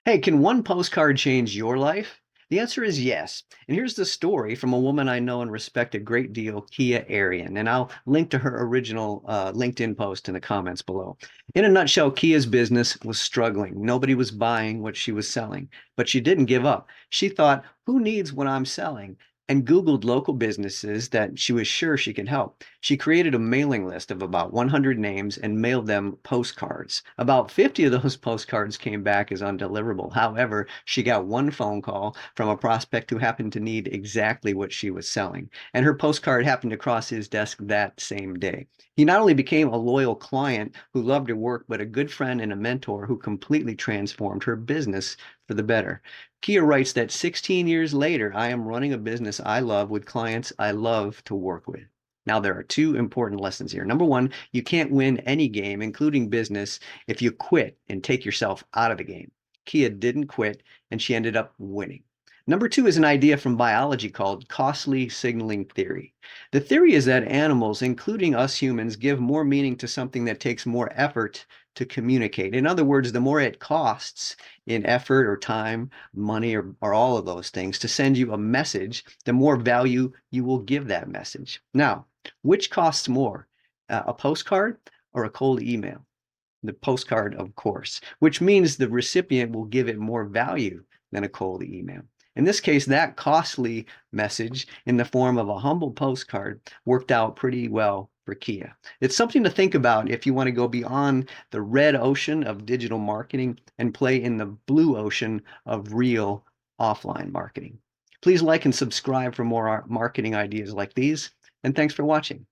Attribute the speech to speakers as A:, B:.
A: Hey, can one postcard change your life? The answer is yes. And here's the story from a woman I know and respect a great deal, Kia Arian. And I'll link to her original LinkedIn post in the comments below. In a nutshell, Kia's business was struggling. Nobody was buying what she was selling, but she didn't give up. She thought, who needs what I'm selling? And Googled local businesses that she was sure she could help. She created a mailing list of about 100 names and mailed them postcards. About 50 of those postcards came back as undeliverable. However, she got one phone call from a prospect who happened to need exactly what she was selling, and her postcard happened to cross his desk that same day. He not only became a loyal client who loved her work, but a good friend and a mentor who completely transformed her business for the better. Kia writes that 16 years later, I am running a business I love with clients I love to work with. Now, there are two important lessons here. Number one, you can't win any game, including business, if you quit and take yourself out of the game. Kia didn't quit, and she ended up winning. Number two is an idea from biology called costly signaling theory. The theory is that animals, including us humans, give more meaning to something that takes more effort to communicate. In other words, the more it costs in effort or time, money, or all of those things to send you a message, the more value you will give that message. Now, which costs more, a postcard or a cold email? The postcard, of course, which means the recipient will give it more value than a cold email. In this case, that costly message in the form of a humble postcard worked out pretty well for Kia. It's something to think about if you want to go beyond the red ocean of digital marketing and play in the blue ocean of real offline marketing. Please like and subscribe for more marketing ideas like these, and thanks for watching.